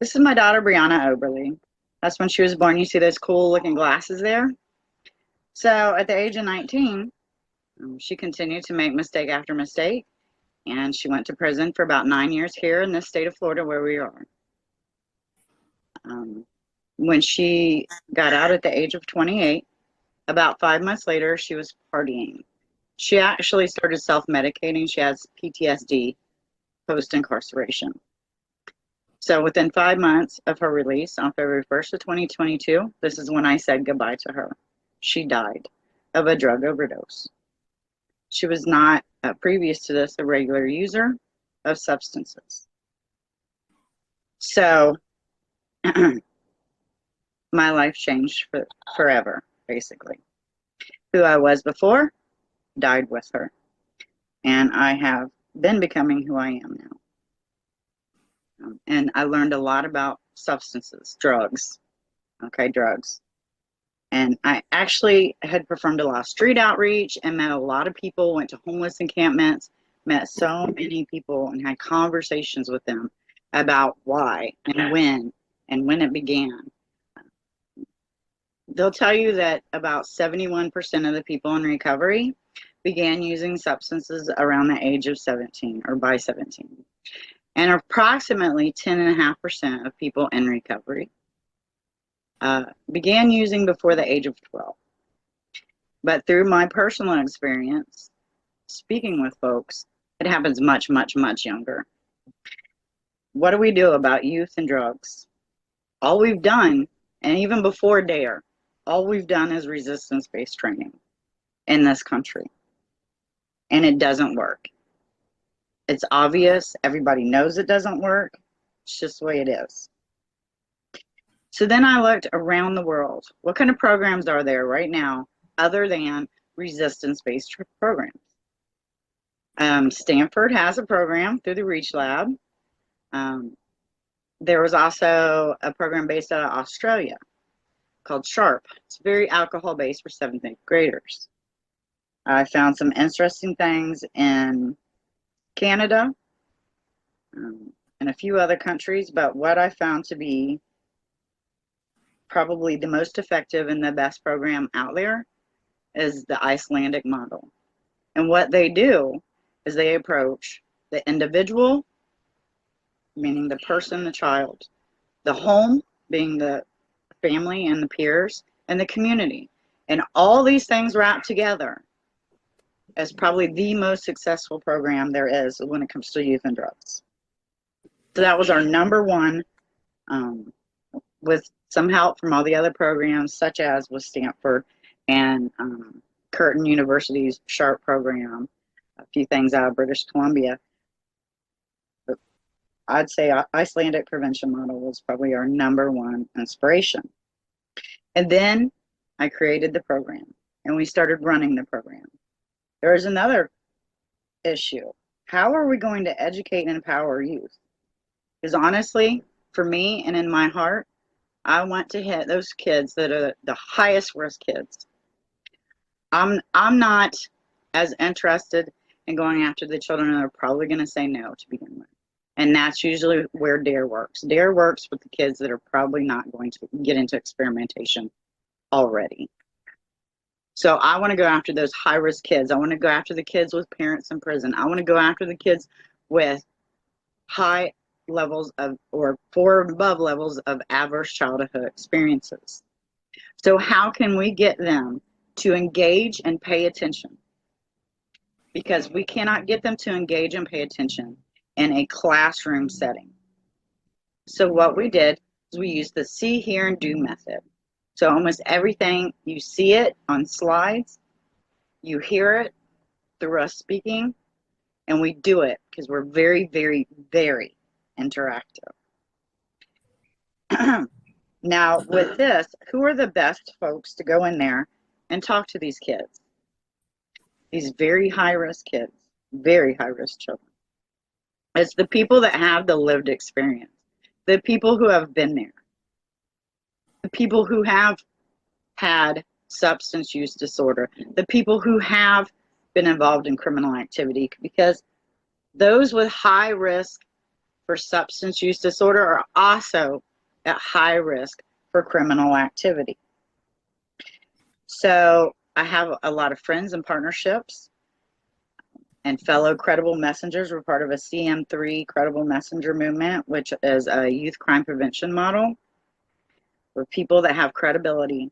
This is my daughter, Brianna Oberly. That's when she was born. You see those cool looking glasses there? So at the age of 19, she continued to make mistake after mistake, and she went to prison for about 9 years here in this state of Florida where we are. When she got out at the age of 28, about 5 months later, she was partying. She actually started self-medicating. She has PTSD post-incarceration. So within 5 months of her release on February 1st of 2022, this is when I said goodbye to her. She died of a drug overdose. She was not, previous to this, a regular user of substances. So my life changed forever, basically. Who I was before died with her. And I have been becoming who I am now. And I learned a lot about substances, drugs. And I actually had performed a lot of street outreach and met a lot of people, went to homeless encampments, met so many people and had conversations with them about why and when it began. They'll tell you that about 71% of the people in recovery began using substances around the age of 17 or by 17. And approximately 10.5% of people in recovery began using before the age of 12. But through my personal experience, speaking with folks, it happens much, much, much younger. What do we do about youth and drugs? All we've done, and even before DARE, all we've done is resistance-based training in this country. And it doesn't work. It's obvious. Everybody knows it doesn't work. It's just the way it is. So then I looked around the world. What kind of programs are there right now other than resistance-based programs? Stanford has a program through the Reach Lab. There was also a program based out of Australia called SHARP. It's very alcohol-based for 7th and 8th graders. I found some interesting things in Canada and a few other countries, but what I found to be probably the most effective and the best program out there is the Icelandic model. And what they do is they approach the individual, meaning the person, the child, the home, being the family and the peers, and the community. And all these things wrapped together as probably the most successful program there is when it comes to youth and drugs. So that was our number one, with some help from all the other programs, such as with Stanford and Curtin University's SHARP program, a few things out of British Columbia. But I'd say Icelandic prevention model was probably our number one inspiration. And then I created the program and we started running the program. There is another issue. How are we going to educate and empower youth? Because honestly, for me and in my heart, I want to hit those kids that are the highest risk kids. I'm not as interested in going after the children that are probably going to say no to begin with. And that's usually where DARE works. DARE works with the kids that are probably not going to get into experimentation already. So I want to go after those high-risk kids. I want to go after the kids with parents in prison. I want to go after the kids with high levels of, or 4 above levels of adverse childhood experiences. So how can we get them to engage and pay attention? Because we cannot get them to engage and pay attention in a classroom setting. So what we did is we used the see, hear, and do method. So almost everything, you see it on slides, you hear it through us speaking, and we do it because we're very, very, very interactive. Now with this, who are the best folks to go in there and talk to these kids? These very high-risk kids, very high-risk children. It's the people that have the lived experience, the people who have been there, the people who have had substance use disorder, the people who have been involved in criminal activity, because those with high risk for substance use disorder are also at high risk for criminal activity. So I have a lot of friends and partnerships and fellow credible messengers. We're part of a CM3 credible messenger movement, which is a youth crime prevention model for people that have credibility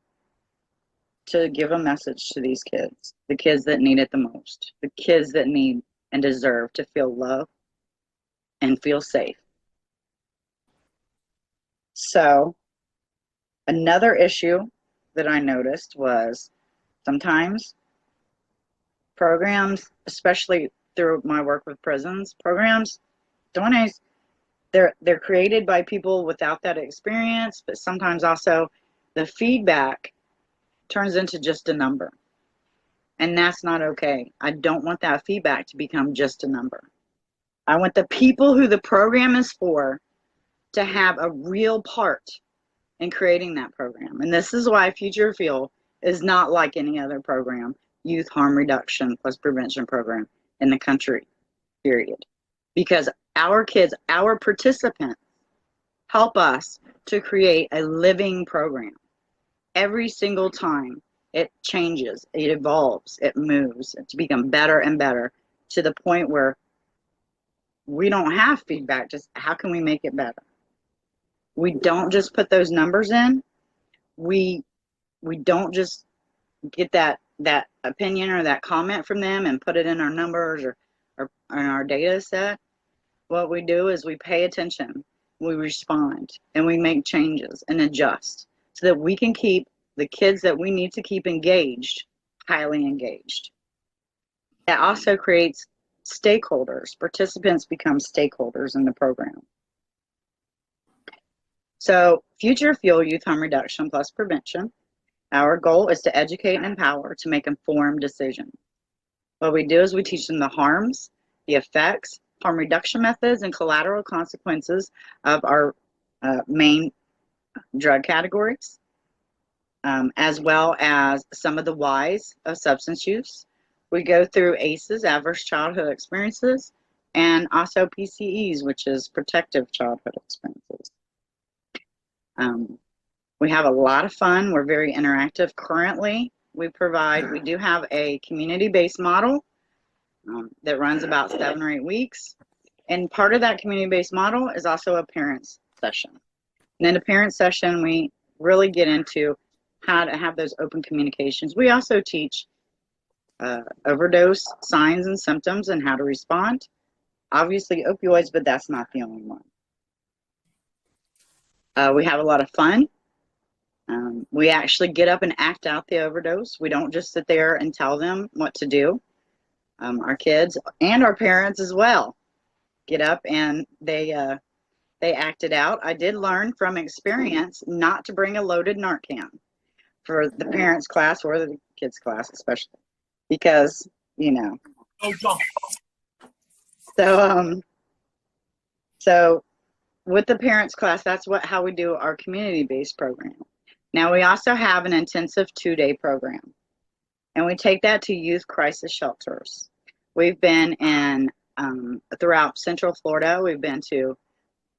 to give a message to these kids, the kids that need it the most, the kids that need and deserve to feel loved and feel safe. So another issue that I noticed was sometimes programs, especially through my work with prisons, programs don't always, they're created by people without that experience, but sometimes also the feedback turns into just a number. And that's not okay. I don't want that feedback to become just a number. I want the people who the program is for to have a real part in creating that program. And this is why Future Fuel is not like any other program, youth harm reduction plus prevention program in the country, period. Because our kids, our participants, help us to create a living program. Every single time it changes, it evolves, it moves to become better and better to the point where we don't have feedback, just how can we make it better? We don't just put those numbers in. We don't just get that opinion or that comment from them and put it in our numbers or in our data set. What we do is we pay attention, we respond, and we make changes and adjust so that we can keep the kids that we need to keep engaged, highly engaged. That also creates stakeholders. Participants become stakeholders in the program. So Future Fuel Youth Harm Reduction plus Prevention, our goal is to educate and empower to make informed decisions. What we do is we teach them the harms, the effects, harm reduction methods, and collateral consequences of our main drug categories, as well as some of the whys of substance use. We go through ACEs, adverse childhood experiences, and also PCEs, which is protective childhood experiences. We have a lot of fun. We're very interactive. Currently, we do have a community-based model that runs about 7 or 8 weeks. And part of that community-based model is also a parents session. And in a parent session, we really get into how to have those open communications. We also teach overdose signs and symptoms and how to respond. Obviously opioids, but that's not the only one. We have a lot of fun. We actually get up and act out the overdose. We don't just sit there and tell them what to do. Our kids and our parents as well get up and they act it out. I did learn from experience not to bring a loaded Narcan for the parents class or the kids class especially, because so with the parents class, that's how we do our community-based program. Now we also have an intensive 2-day program, and we take that to youth crisis shelters. We've been in throughout Central Florida. We've been to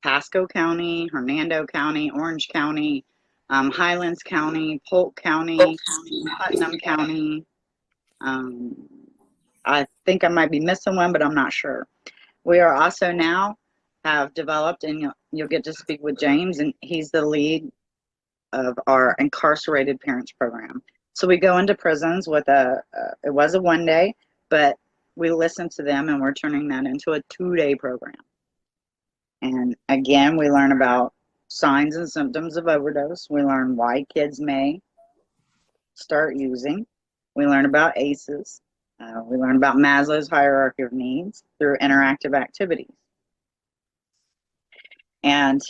Pasco County, Hernando County, Orange County, Highlands County, Polk County, Putnam County. I think I might be missing one, but I'm not sure. We are also now have developed, and you'll get to speak with James, and he's the lead of our incarcerated parents program. So we go into prisons with it was a 1-day, but we listen to them, and we're turning that into a 2-day program. And again, we learn about signs and symptoms of overdose. We learn why kids may start using. We learn about ACEs. We learn about Maslow's hierarchy of needs through interactive activities. And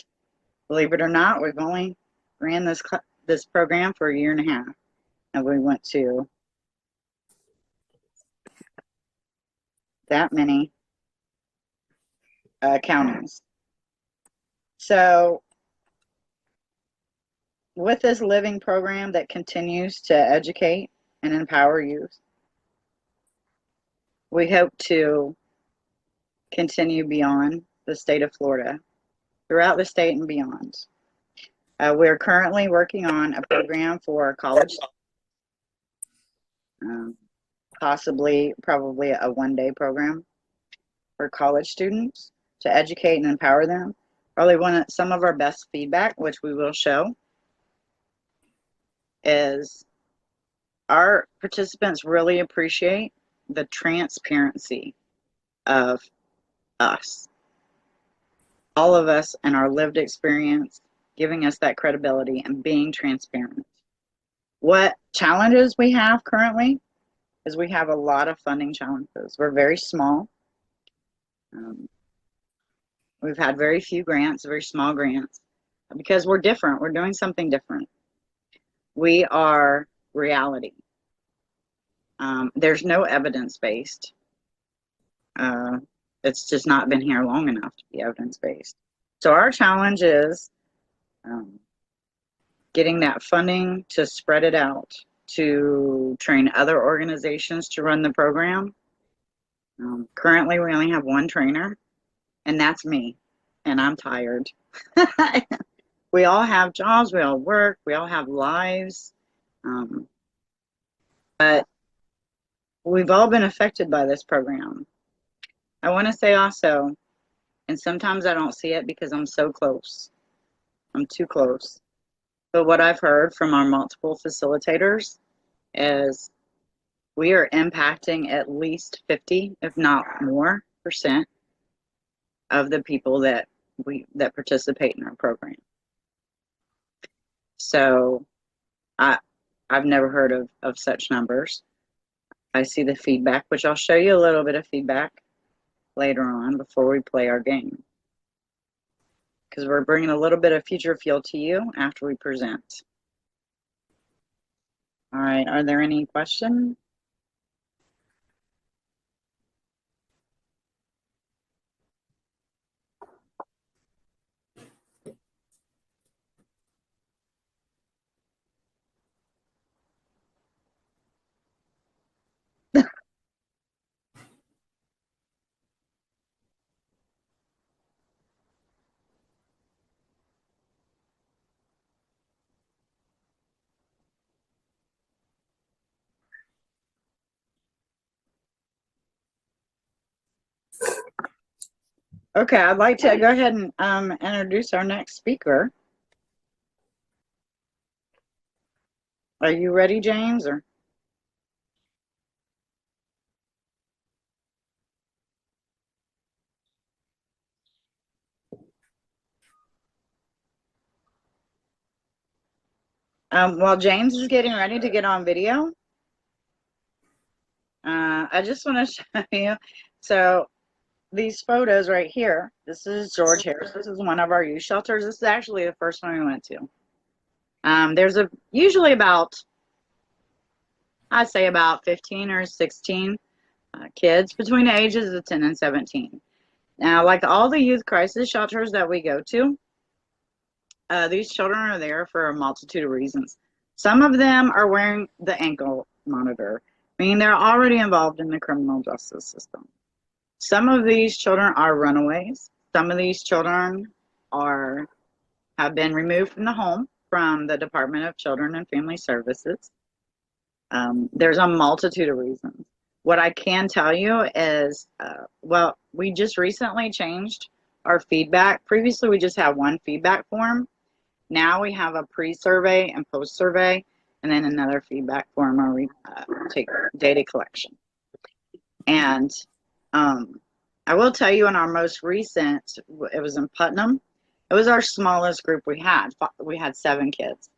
believe it or not, we've only ran this program for 1.5 years, and we went to that many counties. So with this living program that continues to educate and empower youth, we hope to continue beyond the state of Florida, throughout the state and beyond. We're currently working on a program for college, possibly, probably a one-day program for college students to educate and empower them. Probably some of our best feedback, which we will show, is our participants really appreciate the transparency of us, all of us, and our lived experience, giving us that credibility and being transparent. What challenges we have currently is we have a lot of funding challenges. We're very small. We've had very few grants, very small grants, because we're different. We're doing something different. We are reality. There's no evidence-based. It's just not been here long enough to be evidence-based. So our challenge is getting that funding to spread it out, to train other organizations to run the program. Currently, we only have one trainer, and that's me, and I'm tired. We all have jobs, we all work, we all have lives, but we've all been affected by this program. I want to say also, and sometimes I don't see it because I'm so close. I'm too close. But what I've heard from our multiple facilitators is we are impacting at least 50, if not more, % of the people that participate in our program. So I've never heard of such numbers. I see the feedback, which I'll show you a little bit of feedback later on before we play our game, because we're bringing a little bit of future feel to you after we present. All right, are there any questions? Okay, I'd like to go ahead and introduce our next speaker. Are you ready, James? Or while James is getting ready to get on video, I just want to show you. So these photos right here, this is George Harris. This is one of our youth shelters. This is actually the first one we went to. There's usually about, I'd say about 15 or 16 kids between the ages of 10 and 17. Now, like all the youth crisis shelters that we go to, these children are there for a multitude of reasons. Some of them are wearing the ankle monitor, meaning they're already involved in the criminal justice system. Some of these children are runaways. Some of these children have been removed from the home from the Department of Children and Family Services. There's a multitude of reasons. What I can tell you is, well, we just recently changed our feedback. Previously, we just had one feedback form. Now we have a pre-survey and post-survey, and then another feedback form where we take data collection. And I will tell you, in our most recent, it was in Putnam. It was our smallest group we had. We had 7 kids,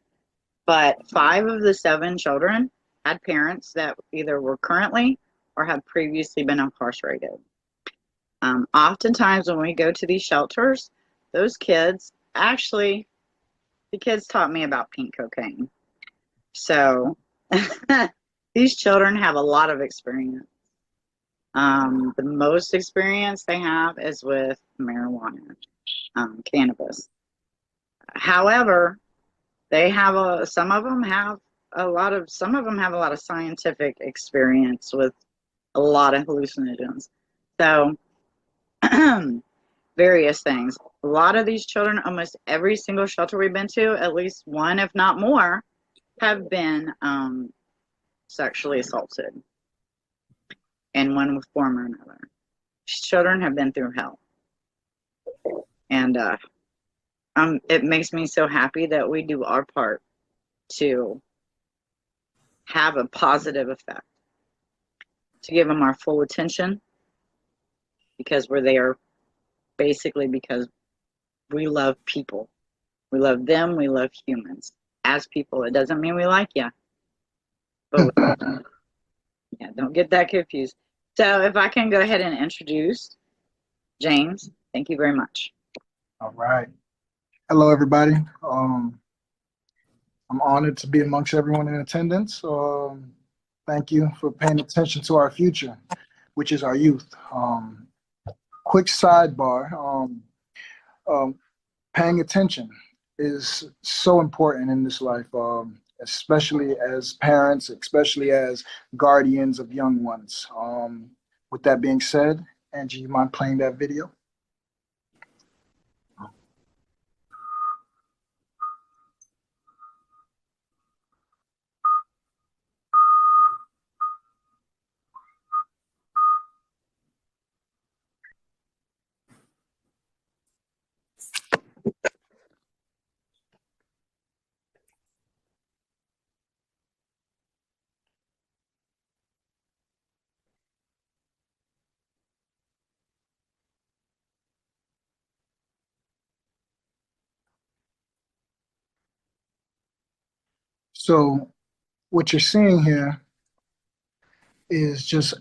but 5 of the 7 children had parents that either were currently or have previously been incarcerated. Oftentimes when we go to these shelters, those kids, actually, the kids taught me about pink cocaine. So these children have a lot of experience. The most experience they have is with marijuana, cannabis. However, they have some of them have a lot of scientific experience with a lot of hallucinogens. So various things. A lot of these children, almost every single shelter we've been to, at least one, if not more, have been sexually assaulted in one form or another. Children have been through hell. And it makes me so happy that we do our part to have a positive effect, to give them our full attention, because we're there basically because we love people. We love them. We love humans as people. It doesn't mean we like you, but yeah, don't get that confused. So if I can go ahead and introduce James, thank you very much. All right. Hello, everybody. I'm honored to be amongst everyone in attendance. Thank you for paying attention to our future, which is our youth. Quick sidebar, paying attention is so important in this life, especially as parents, especially as guardians of young ones. With that being said, Angie, you mind playing that video? So what you're seeing here is just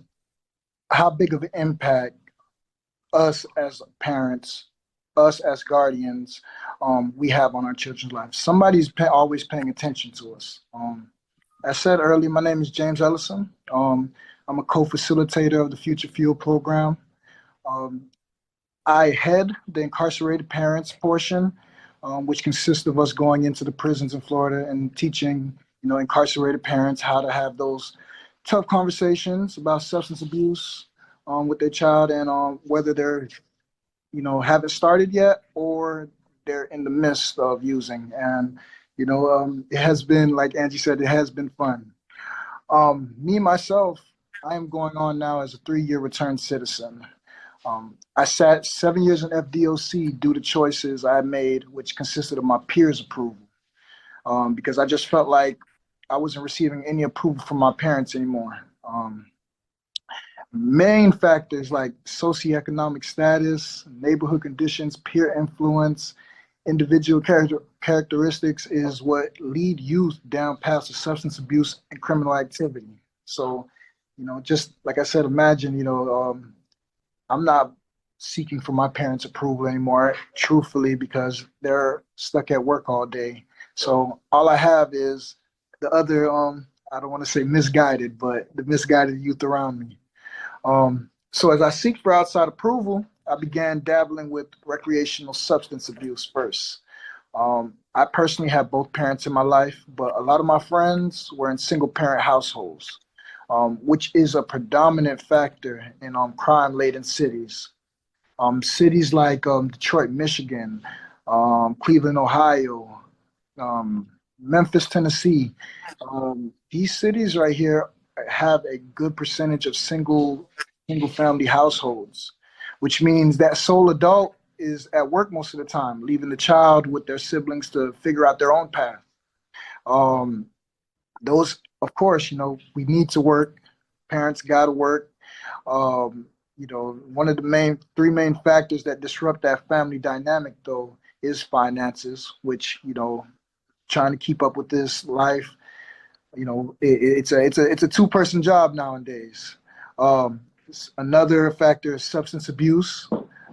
how big of an impact us as parents, us as guardians, we have on our children's lives. Somebody's always paying attention to us. As said earlier, my name is James Ellison. I'm a co-facilitator of the Future Fuel program. Um, I head the incarcerated parents portion, which consists of us going into the prisons in Florida and teaching, incarcerated parents how to have those tough conversations about substance abuse with their child, and whether they're, haven't started yet or they're in the midst of using. And, it has been, like Angie said, it has been fun. Me, myself, I am going on now as a 3-year return citizen. I sat 7 years in FDOC due to choices I made, which consisted of my peers' approval, because I just felt like I wasn't receiving any approval from my parents anymore. Main factors like socioeconomic status, neighborhood conditions, peer influence, individual characteristics is what lead youth down paths of substance abuse and criminal activity. So, just like I said, imagine, I'm not seeking for my parents' approval anymore, truthfully, because they're stuck at work all day. So all I have is the other, I don't want to say misguided, but the misguided youth around me. So as I seek for outside approval, I began dabbling with recreational substance abuse first. I personally have both parents in my life, but a lot of my friends were in single parent households, which is a predominant factor in crime-laden cities. Cities like Detroit, Michigan, Cleveland, Ohio, um, Memphis, Tennessee. These cities right here have a good percentage of single family households, which means that sole adult is at work most of the time, leaving the child with their siblings to figure out their own path. Um, those, of course, we need to work. Parents got to work. One of the three main factors that disrupt that family dynamic, though, is finances, which, trying to keep up with this life, it's a two-person job nowadays. Um, Another factor is substance abuse.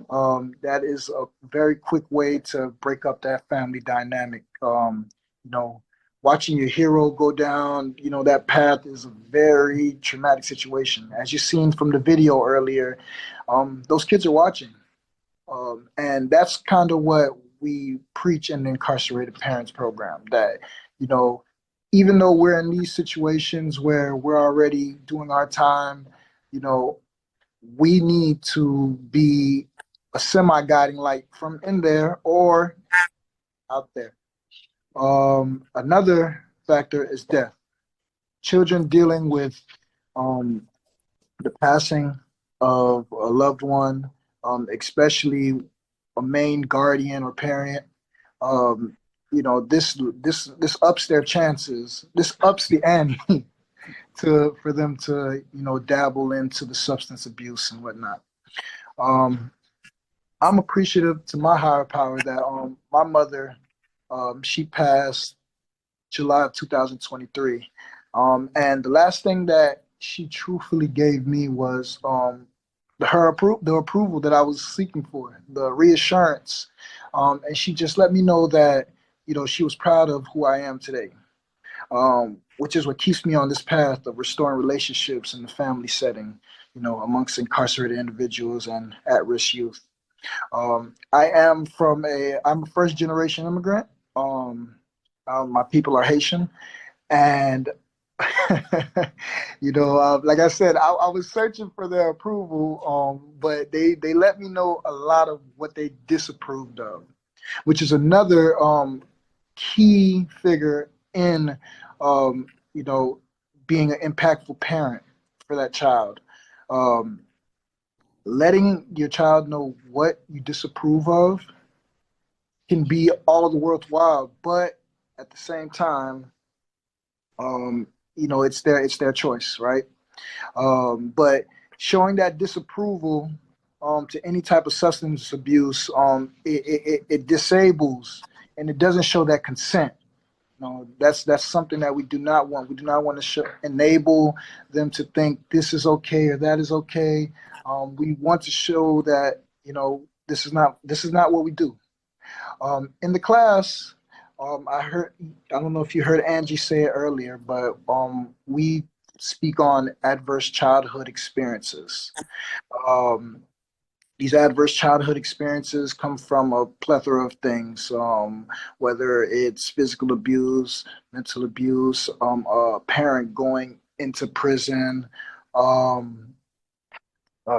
That is a very quick way to break up that family dynamic. You know, Watching your hero go down, that path is a very traumatic situation. As you've seen from the video earlier, those kids are watching. And that's kind of what we preach in the incarcerated parents program, that, you know, even though we're in these situations where we're already doing our time, you know, we need to be a semi-guiding light from in there or out there. Another factor is death. Children dealing with the passing of a loved one, especially a main guardian or parent. Um, this ups their chances. This ups the ante for them to dabble into the substance abuse and whatnot. Um, I'm appreciative to my higher power that my mother, she passed July of 2023. And the last thing that she truthfully gave me was the approval that I was seeking for, the reassurance. And she just let me know that, she was proud of who I am today, which is what keeps me on this path of restoring relationships in the family setting, amongst incarcerated individuals and at-risk youth. I'm a first generation immigrant. My people are Haitian, and like I said, I was searching for their approval, but they let me know a lot of what they disapproved of, which is another key figure in being an impactful parent for that child. Um, Letting your child know what you disapprove of can be all the worthwhile, but at the same time, it's their choice, right? But showing that disapproval to any type of substance abuse, it disables and it doesn't show that consent. That's something that we do not want. We do not want to enable them to think this is okay or that is okay. We want to show that this is not what we do. In the class, I don't know if you heard Angie say it earlier, but we speak on adverse childhood experiences. Um, these adverse childhood experiences come from a plethora of things, whether it's physical abuse, mental abuse, a parent going into prison, um,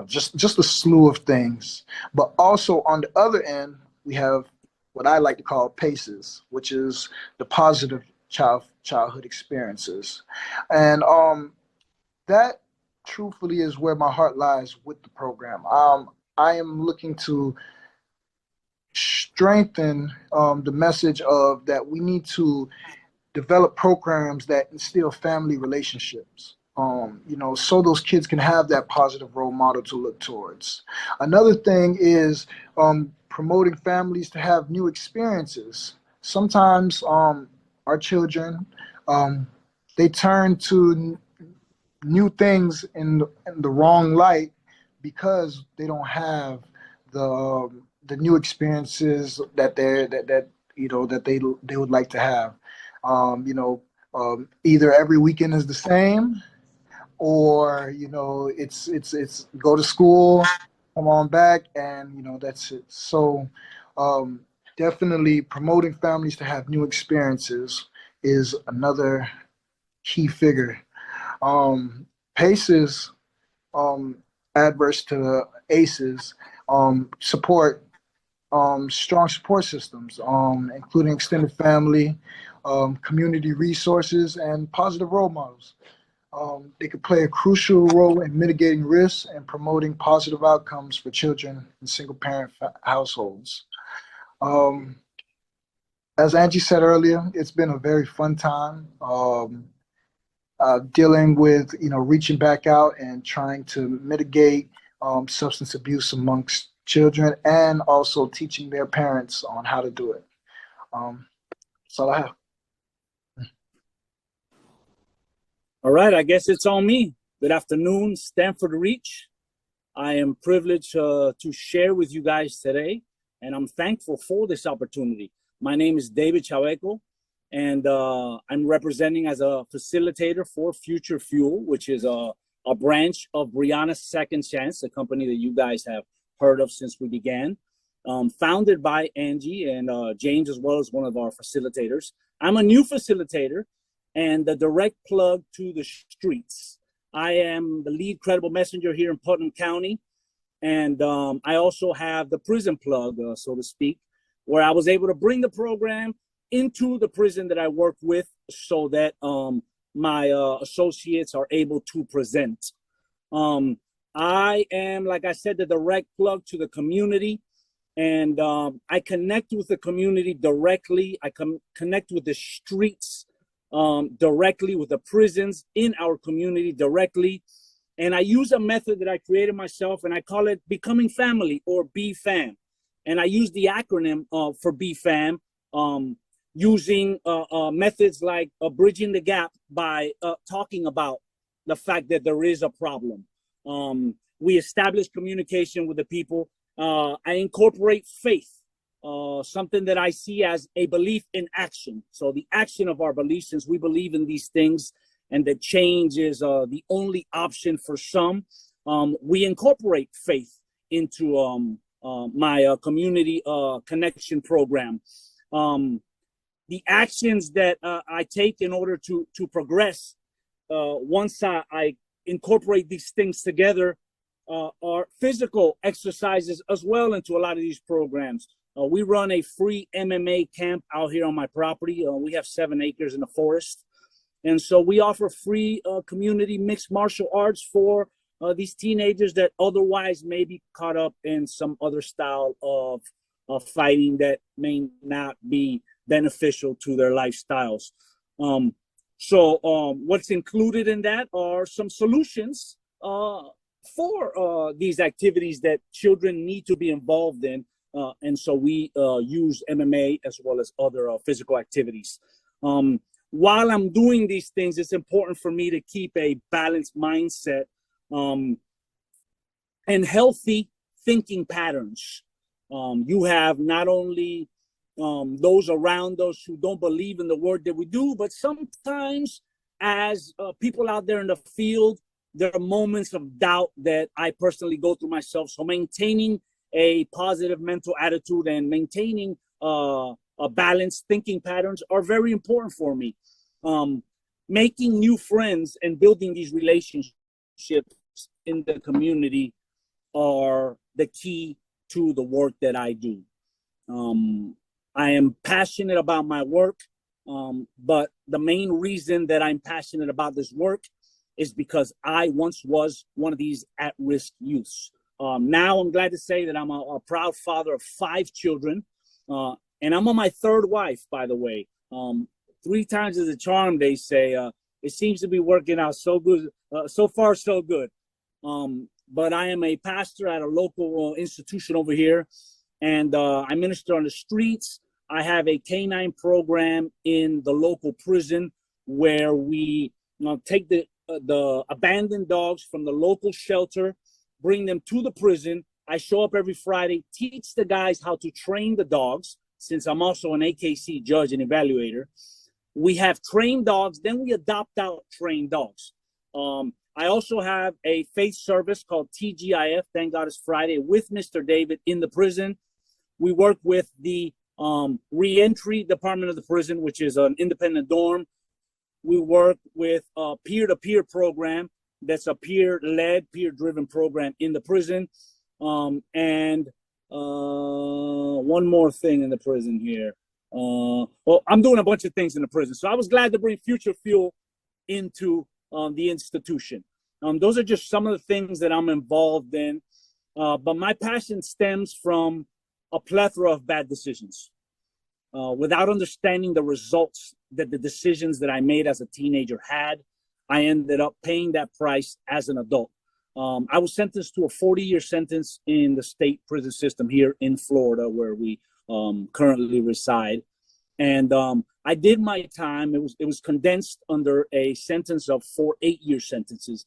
just a slew of things. But also on the other end, we have what I like to call PACEs, which is the positive childhood experiences, and that truthfully is where my heart lies with the program. I am looking to strengthen the message of that we need to develop programs that instill family relationships, so those kids can have that positive role model to look towards. Another thing is promoting families to have new experiences. Sometimes our children, um, they turn to new things in the wrong light because they don't have the new experiences that they would like to have. Um, you know, Either every weekend is the same, or it's go to school, come on back, and that's it. So um, definitely promoting families to have new experiences is another key figure. PACEs, um, adverse to ACEs, support strong support systems, including extended family, community resources, and positive role models. They could play a crucial role in mitigating risks and promoting positive outcomes for children in single parent households. Um, as Angie said earlier, it's been a very fun time. Dealing with reaching back out and trying to mitigate substance abuse amongst children, and also teaching their parents on how to do it. That's all I have. All right, I guess it's on me. Good afternoon, Stanford Reach. I am privileged to share with you guys today, and I'm thankful for this opportunity. My name is David Chaveco, and I'm representing as a facilitator for Future Fuel, which is a branch of Brianna's Second Chance, a company that you guys have heard of since we began. Founded by Angie and James, as well as one of our facilitators. I'm a new facilitator and the direct plug to the streets. I am the lead credible messenger here in Putnam County. And I also have the prison plug, so to speak, where I was able to bring the program into the prison that I work with so that my associates are able to present. I am, like I said, the direct plug to the community, and I connect with the community directly. I connect with the streets directly, with the prisons in our community directly. And I use a method that I created myself, and I call it Becoming Family, or BFAM. And I use the acronym for BFAM, using methods like bridging the gap by talking about the fact that there is a problem. We establish communication with the people. I incorporate faith, something that I see as a belief in action. So the action of our beliefs, since we believe in these things and that change is the only option for some, we incorporate faith into my community connection program. The actions that I take in order to progress, once I incorporate these things together, are physical exercises as well into a lot of these programs. We run a free MMA camp out here on my property. We have 7 acres in the forest. And so we offer free community mixed martial arts for these teenagers that otherwise may be caught up in some other style of fighting that may not be beneficial to their lifestyles. So what's included in that are some solutions for these activities that children need to be involved in. And so we use MMA as well as other physical activities. While I'm doing these things, it's important for me to keep a balanced mindset and healthy thinking patterns. You have not only those around us who don't believe in the work that we do, but sometimes as people out there in the field, there are moments of doubt that I personally go through myself. So maintaining a positive mental attitude and maintaining a balanced thinking patterns are very important for me. Making new friends and building these relationships in the community are the key to the work that I do. I am passionate about my work, but the main reason that I'm passionate about this work is because I once was one of these at-risk youths. Now I'm glad to say that I'm a proud father of 5 children, and I'm on my 3rd wife, by the way. 3 times is a charm, they say. It seems to be working out so good, so far so good. But I am a pastor at a local institution over here, and I minister on the streets. I have a canine program in the local prison where we take the abandoned dogs from the local shelter, bring them to the prison. I show up every Friday, teach the guys how to train the dogs, since I'm also an AKC judge and evaluator. We have trained dogs, then we adopt out trained dogs. I also have a faith service called TGIF, Thank God It's Friday, with Mr. David in the prison. We work with the reentry department of the prison, which is an independent dorm. We work with a peer-to-peer program that's a peer-led, peer-driven program in the prison. And one more thing in the prison here. Well, I'm doing a bunch of things in the prison. So I was glad to bring Future Fuel into the institution. Those are just some of the things that I'm involved in. But my passion stems from a plethora of bad decisions. Without understanding the results that the decisions that I made as a teenager had, I ended up paying that price as an adult. I was sentenced to a 40-year sentence in the state prison system here in Florida, where we currently reside. And I did my time. It was condensed under a sentence of 4 8-year sentences.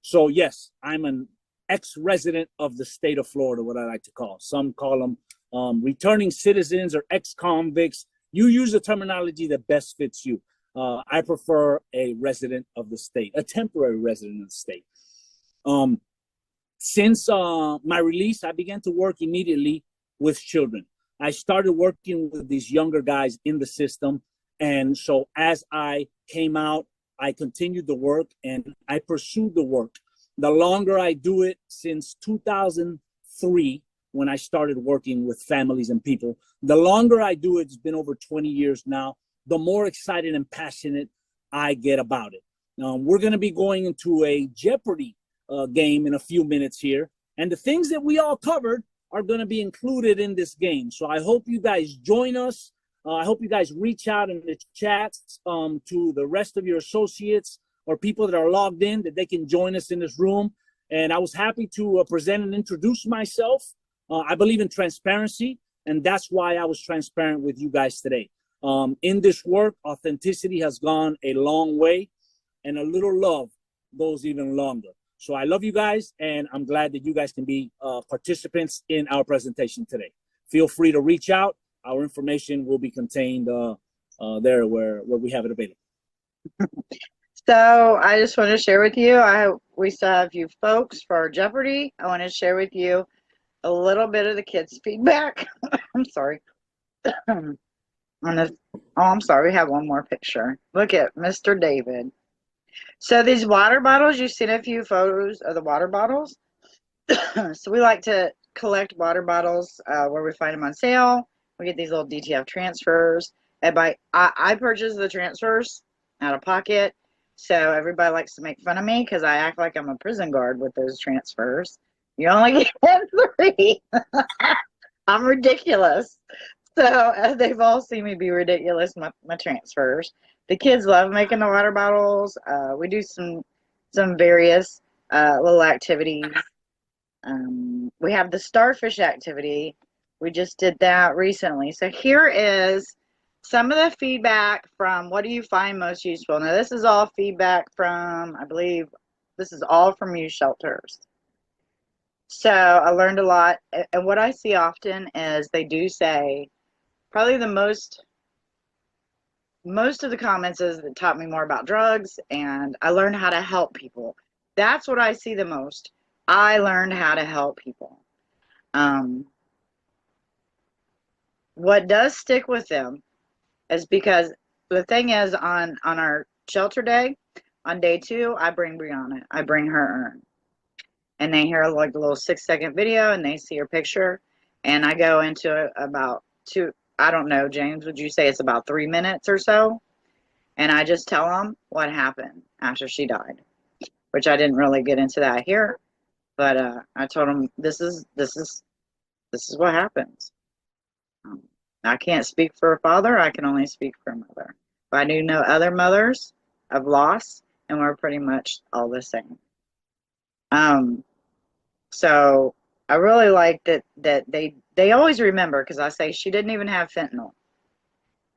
So yes, I'm an ex-resident of the state of Florida, what I like to call. Some call them returning citizens or ex-convicts. You use the terminology that best fits you. I prefer a resident of the state, a temporary resident of the state. Since my release, I began to work immediately with children. I started working with these younger guys in the system. And so as I came out, I continued the work and I pursued the work. The longer I do it, since 2000, 3 when I started working with families and people. The longer I do it, it's been over 20 years now, the more excited and passionate I get about it. We're going to be going into a Jeopardy game in a few minutes here. And the things that we all covered are going to be included in this game. So I hope you guys join us. I hope you guys reach out in the chats to the rest of your associates or people that are logged in, that they can join us in this room. And I was happy to present and introduce myself. I believe in transparency, and that's why I was transparent with you guys today. In this work, authenticity has gone a long way, and a little love goes even longer. So I love you guys, and I'm glad that you guys can be participants in our presentation today. Feel free to reach out. Our information will be contained there where we have it available. So I just want to share with you, we still have a few folks for Jeopardy. I want to share with you a little bit of the kids' feedback. I'm sorry. On this, I'm sorry, we have one more picture. Look at Mr. David. So these water bottles, you've seen a few photos of the water bottles. So we like to collect water bottles where we find them on sale. We get these little DTF transfers. And I purchase the transfers out of pocket. So everybody likes to make fun of me because I act like I'm a prison guard with those transfers. You only get 3. I'm ridiculous. So they've all seen me be ridiculous, my transfers. The kids love making the water bottles. We do some various little activities. We have the starfish activity. We just did that recently. So here is some of the feedback from what do you find most useful. Now this is all feedback from, I believe, this is all from youth shelters. So I learned a lot. And what I see often is they do say, probably the most of the comments is that taught me more about drugs, and I learned how to help people. That's what I see the most. I learned how to help people. What does stick with them is because the thing is on our shelter day, on day 2, I bring Brianna. I bring her urn. And they hear like a little 6-second video and they see her picture. And I go into about 2, I don't know, James, would you say it's about 3 minutes or so? And I just tell them what happened after she died, which I didn't really get into that here. But I told them this is what happens. I can't speak for a father. I can only speak for a mother. But I do know other mothers of loss, and we're pretty much all the same. So I really like that they always remember, because I say she didn't even have fentanyl. All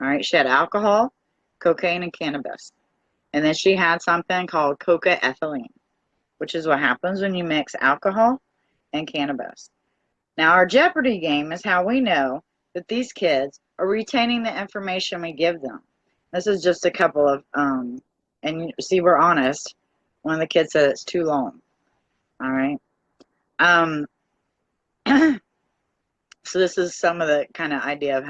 right, she had alcohol, cocaine, and cannabis. And then she had something called coca-ethylene, which is what happens when you mix alcohol and cannabis. Now, our Jeopardy game is how we know that these kids are retaining the information we give them. This is just a couple of, and you see, we're honest. One of the kids said it's too long. All right. So this is some of the kind of idea of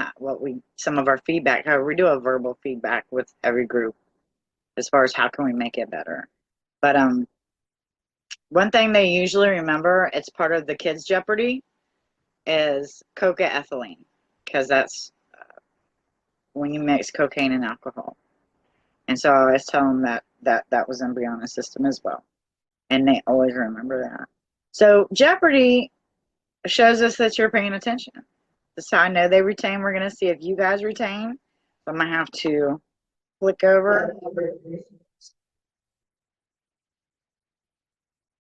some of our feedback, how we do a verbal feedback with every group as far as how can we make it better. But one thing they usually remember, it's part of the kids' Jeopardy, is coca-ethylene, because that's when you mix cocaine and alcohol. And so I always tell them that was in Brianna's system as well. And they always remember that. So Jeopardy shows us that you're paying attention. That's how I know they retain. We're going to see if you guys retain. So I'm going to have to click over.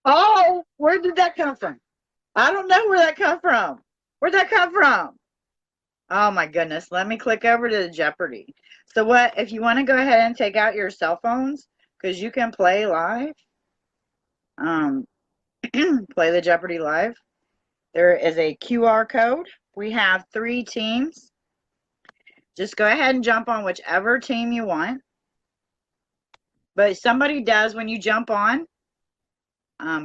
Oh, where did that come from? I don't know where that come from. Where'd that come from? Oh my goodness. Let me click over to the Jeopardy. So what, if you want to go ahead and take out your cell phones, because you can play live, play the Jeopardy live. There is a QR code. We have 3 teams. Just go ahead and jump on whichever team you want. But somebody does, when you jump on,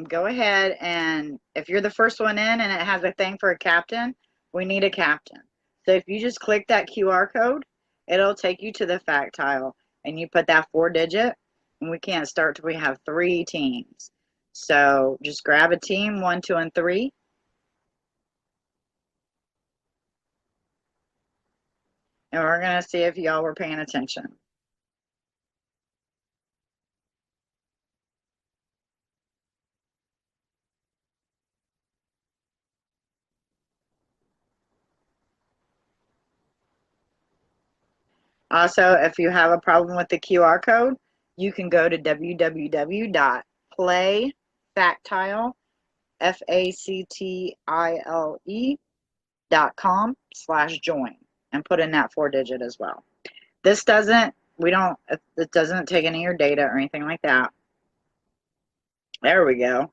go ahead, and if you're the first one in and it has a thing for a captain, we need a captain. So if you just click that QR code, it'll take you to the fact tile, and you put that 4-digit, and we can't start till we have 3 teams. So just grab a team, 1, 2, and 3. And we're going to see if y'all were paying attention. Also, if you have a problem with the QR code, you can go to www.playfactile.com/join and put in that 4-digit as well. This doesn't, it doesn't take any of your data or anything like that. There we go.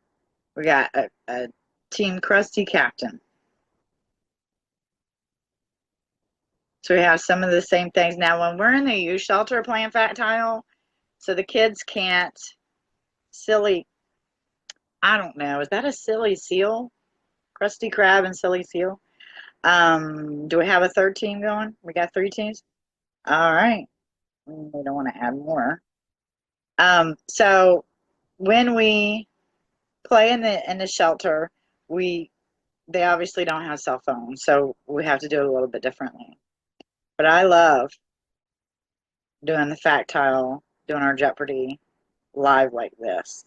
We got a Team Krusty captain. So we have some of the same things. Now, when we're in the youth shelter playing Factile, so the kids can't I don't know, is that a silly seal? Krusty Krab and silly seal? Do we have a third team going? We got 3 teams? All right. We don't want to add more. So when we play in the shelter, they obviously don't have cell phones, so we have to do it a little bit differently. But I love doing the Factile, doing our Jeopardy live like this.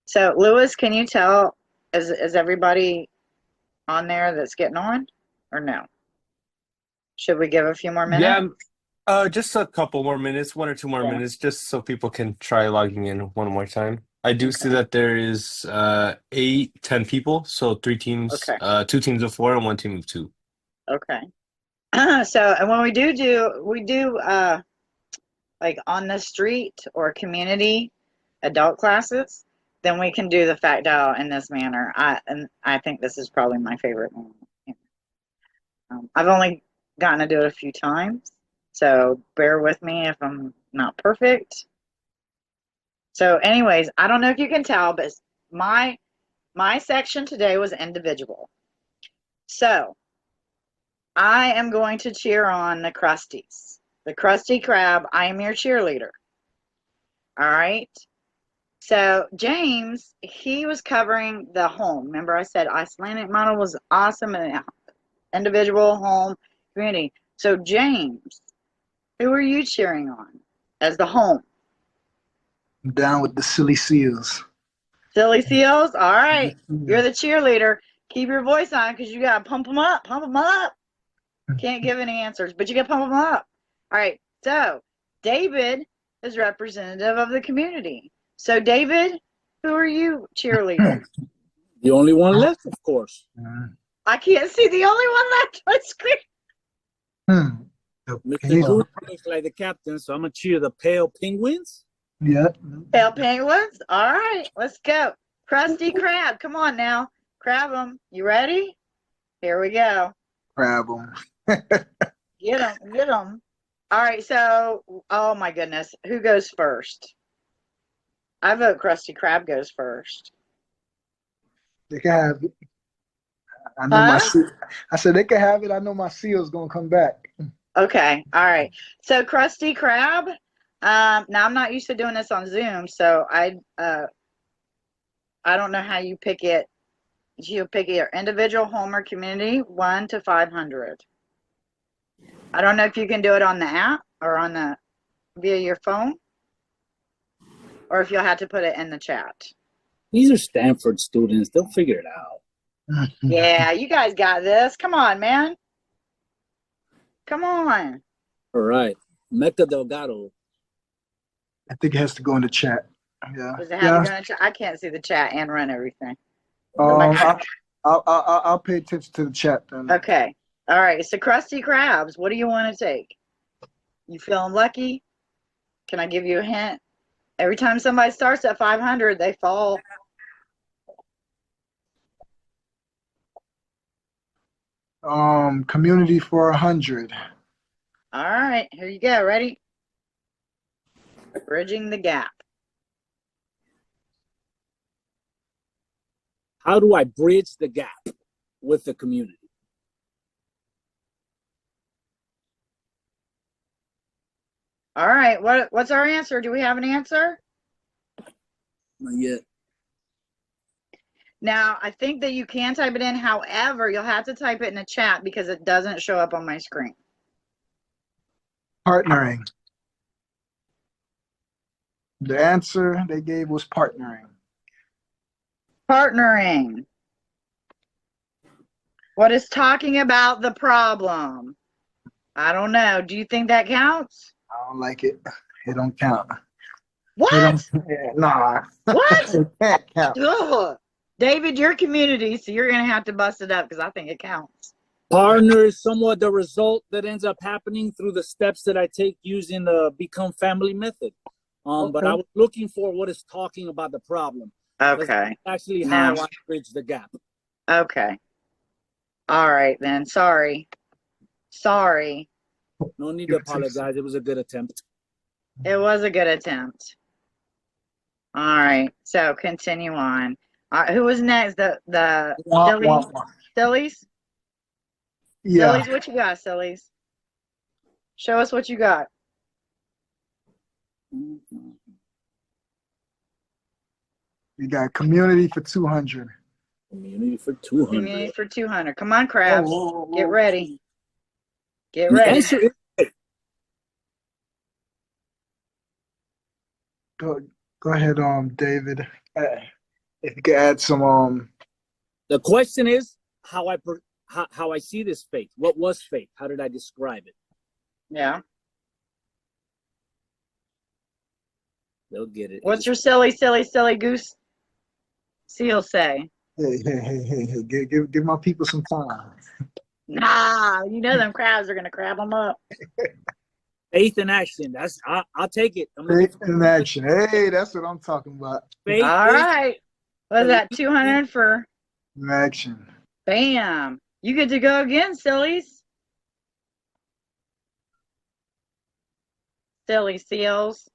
So Lewis, can you tell, is everybody on there that's getting on, or no? Should we give a few more minutes? Yeah, just a couple more minutes, 1 or 2 more minutes, just so people can try logging in one more time. I do see that there is 8, 10 people, so 3 teams, Okay. 2 teams of 4 and 1 team of 2. Okay. So, and when we do like on the street or community adult classes, then we can do the Factile in this manner. I think this is probably my favorite one. I've only gotten to do it a few times, so bear with me if I'm not perfect. So anyways, I don't know if you can tell, but my section today was individual. So I am going to cheer on the Krusties. The Krusty Krab, I am your cheerleader. All right. So James, he was covering the home. Remember I said Icelandic model was awesome and individual, home, community. So James, who are you cheering on as the home? I'm down with the silly seals. Silly seals? All right. You're the cheerleader. Keep your voice on because you got to pump them up. Pump them up. Can't give any answers, but you got to pump them up. All right. So David is representative of the community. So David, who are you cheerleading? The only one left, of course. I can't see the only one left on screen. Mr. Coon looks like the captain, so I'm going to cheer the Pale Penguins. Yeah. Pale Penguins? All right, let's go. Krusty Krab, come on now. Crab them. You ready? Here we go. Grab them. Get them, get them. All right, so, oh my goodness. Who goes first? I vote Krusty Krab goes first. They can have it. I know Huh? I said they can have it. I know my seal's gonna come back. Okay, all right. So Krusty Krab, now I'm not used to doing this on Zoom, so I don't know how you pick it. You pick your individual, home, or community, 1 to 500. I don't know if you can do it on the app or on via your phone, or if you'll have to put it in the chat. These are Stanford students. They'll figure it out. Yeah, you guys got this. Come on, man. Come on. All right. Mecca Delgado. I think it has to go in the chat. Yeah. Does it have to go in the chat? I can't see the chat and run everything. I'll pay attention to the chat then. Okay. All right. So Krusty Krabs, what do you want to take? You feeling lucky? Can I give you a hint? Every time somebody starts at 500, they fall. Community for 100. All right. Here you go. Ready? Bridging the gap. How do I bridge the gap with the community? All right. What's our answer? Do we have an answer? Not yet. Now, I think that you can type it in. However, you'll have to type it in the chat because it doesn't show up on my screen. Partnering. The answer they gave was partnering. Partnering. What is talking about the problem? I don't know. Do you think that counts? I don't like it. It don't count. What? Nah. What? It can't count. Ugh. David, your community, so you're going to have to bust it up because I think it counts. Partner is somewhat the result that ends up happening through the steps that I take using the Become Family method. But I was looking for what is talking about the problem. Okay. That's actually Now. how I bridge the gap. Okay. All right, then. Sorry. No need to apologize. It was a good attempt. It was a good attempt. All right. So continue on. Who was next? The Sillies? Yeah. Sillies, what you got, Sillies? Show us what you got. We got community for 200. Community for 200. Community for 200. Come on, Crabs. Get ready. Get The ready. answer is Go ahead, David. If you could add some the question is how I see this faith. What was faith? How did I describe it? Yeah. They'll get it. What's your silly goose seal say? hey, give my people some time. Nah, you know them crabs are gonna crab them up. Faith in action. I'll take it. Faith in action. Hey, that's what I'm talking about. Faith All is right. What's that? 200 for In action. bam. You get to go again, sillies. Silly seals.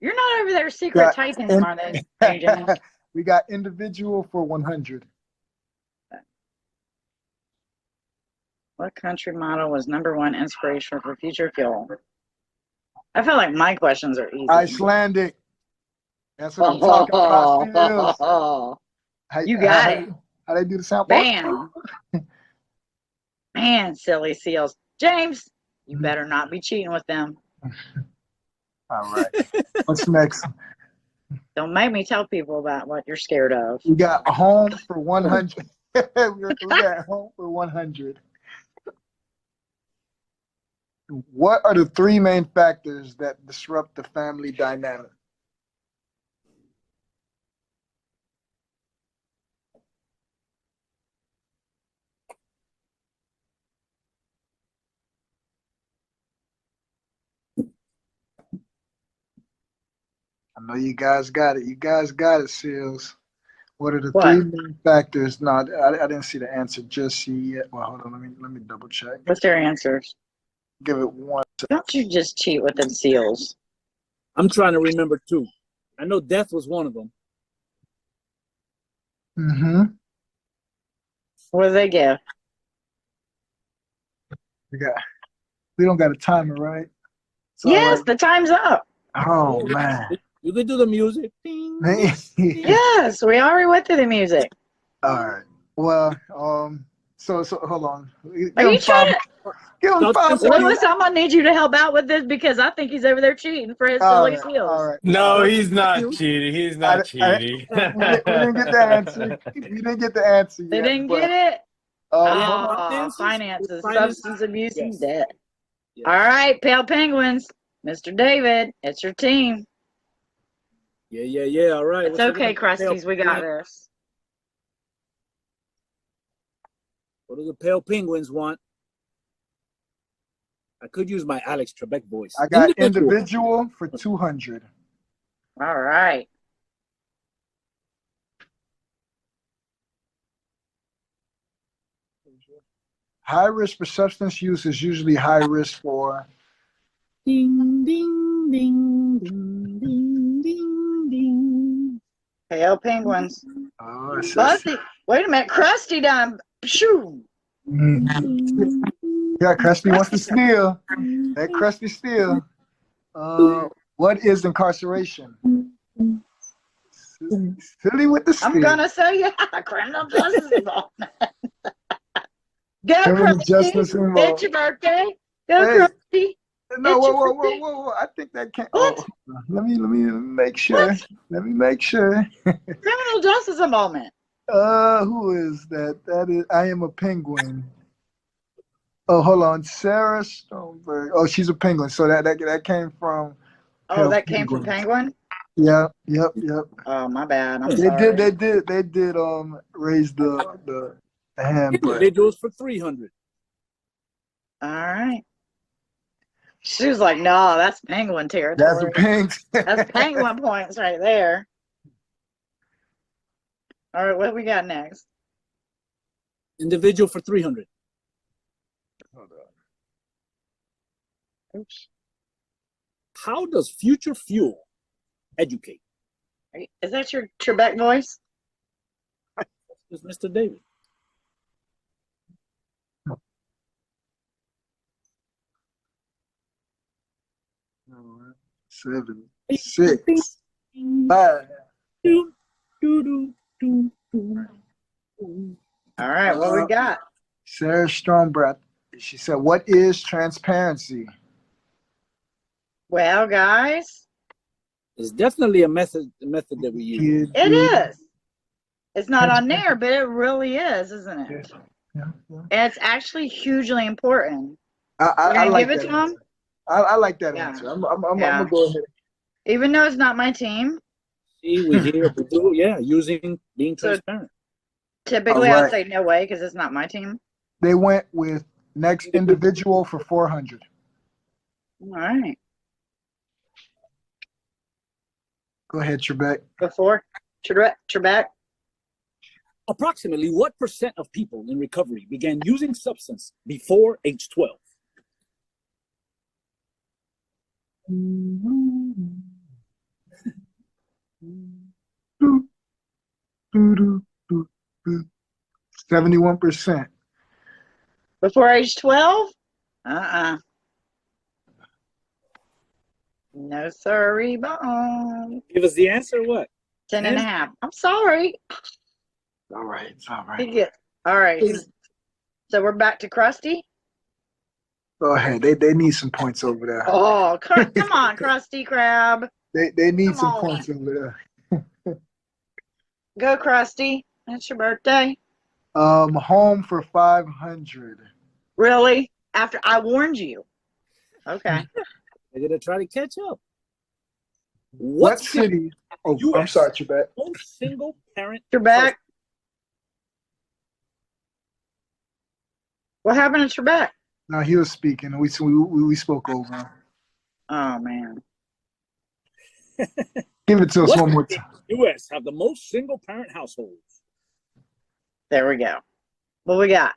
You're not over there secret typing, are they, AJ? We got individual for 100. What country model was #1 inspiration for future fuel? I feel like my questions are easy. Icelandic. That's what I'm talking about. Oh, Seals. you got it. How they do the sound? Bam. Man, silly seals. James, you better not be cheating with them. All right. What's next? Don't make me tell people about what you're scared of. We got home for 100. we got home for 100. What are the 3 main factors that disrupt the family dynamic? I know you guys got it. You guys got it, Seals. What are the 3 main factors? No, I didn't see the answer just yet. Well, hold on. Let me double check. What's their answers? Give it 1 second. Don't you just cheat with them seals. I'm trying to remember 2. I know death was one of them. Mm-hmm. What do they give? We don't got a timer, right? It's Yes, right. the time's up. Oh man. You could do the music. Ding, ding, ding. Yes, we already went through the music. All right. Well, so hold on. Are you trying to? Give him 5 Lewis, I'm gonna need you to help out with this because I think he's over there cheating for his silly seals. All right. No, he's not cheating. He's not cheating. We didn't get the answer. We didn't get the answer yet. They didn't get it. Finances? Finances, Finances? substance abuse, and Yes. debt. Yes. All right, Pale Penguins, Mr. David, it's your team. Yeah. All right. It's okay, Krusties, we got this. What do the Pale Penguins want? I could use my Alex Trebek voice. I got individual for 200. All right. High risk for substance use is usually high risk for. Ding, ding, ding, ding, ding, ding, ding. Pale Penguins. Oh, Busty. Wait a minute, Krusty done. Shoo. Yeah, Krusty wants to steal. That Krusty steal. What is incarceration? Silly with the steal. I'm gonna say yeah, criminal justice involvement. Go, Criminal Krusty. justice involved. It's your birthday. Go, Hey. Krusty. No, It's whoa, your whoa, whoa, birthday. whoa, whoa. I think that can't. What? Oh, let me make sure. What? Let me make sure. Criminal justice a moment. Who is that? That is. I am a penguin. Oh, hold on, Sarah Stoneberg. Oh, she's a penguin. So that came from Oh, Pale that came from Penguins. Penguin? Yep, yep, yep. Oh, my bad. I'm They sorry. did raise the hand, but Individuals for 300. All right. She was like, no, that's Penguin that's a territory. pink. That's Penguin points right there. All right, what we got next? Individual for 300. Hold on. Oops. How does Future Fuel educate? Is that your Trebek voice? It's Mr. David. All right. 7, 6, 5. All right, what we got? Sarah Stromberg. She said, "What is transparency?" Well, guys, It's definitely a method that we use. it is. It's not on there, but it really is, isn't it? Yeah. And it's actually hugely important. I We're gonna like give it that to answer. them, I like that Yeah. answer. I'm Yeah. gonna go ahead. even though it's not my team. See, we hear we do, yeah, using being So- transparent. Typically, All I'd right. say no way because it's not my team. They went with next individual for 400. All right, Go ahead, Trebek. before Trebek. Approximately what % of people in recovery began using substance before age 12? Doo, doo, doo, doo, doo. 71%. Before age 12? Uh-uh. No sorry, bone. Give us the answer. What? 10 and a half. I'm sorry. All right, it's all He right. get- All right. So we're back to Krusty. Go ahead. They need some points over there. Oh, come on, Krusty Krab. They need Come some on. points over there. Go, Krusty. It's your birthday. Home for 500. Really? After I warned you. Okay. They're gonna try to catch up. What city? Oh, I'm US. sorry, Trebek. Most single parent. Trebek. What happened to Trebek? No, he was speaking. We spoke over him. Oh, man. Give it to us What one more city time. in the US have the most single parent households? There we go. What we got?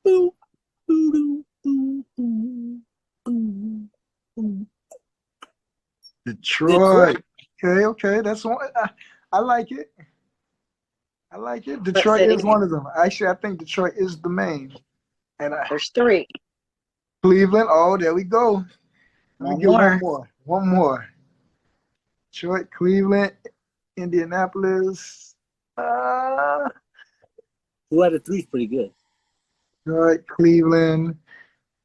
Boo, boo, boo, boo, boo, boo, boo. Detroit. Okay. That's one. I like it. I like it. Detroit city? is one of them. Actually, I think Detroit is the main. And There's 3. Cleveland. Oh, there we go. Let me One get more. one more. One more. Detroit, Cleveland, Indianapolis. 2 out of 3 is pretty good. Detroit, Cleveland,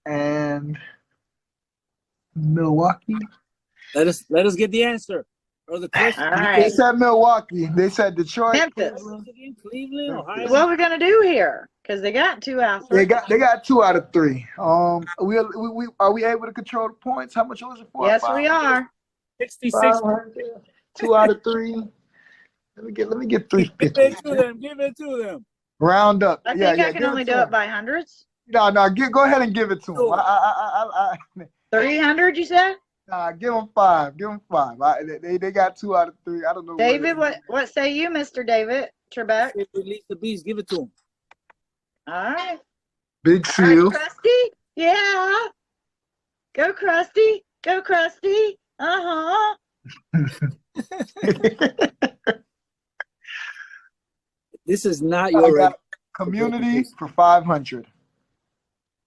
and Milwaukee. Let us get the answer. Or the question. All They right. said Milwaukee. They said Detroit, Memphis. Cleveland. Cleveland, Ohio. What are we going to do here? Because they got 2 out of 3. They got 2 out of 3. We are we able to control the points? How much was it for? Yes, we are. 66. 500. 2 out of 3. Let me get 350. Give it to them. Give it to them. Round up. I think I can give only to do them. it by hundreds. No, go ahead and give it to them. Oh. 300, you said? Give them 5. Give them 5. They got 2 out of 3. I don't know. David, what say you, Mr. David Trebek? Release the beast. Give it to them. All right. Big All right, seal. Krusty. Yeah. Go, Krusty. Go, Krusty. Uh-huh. This is not I your. got community for 500.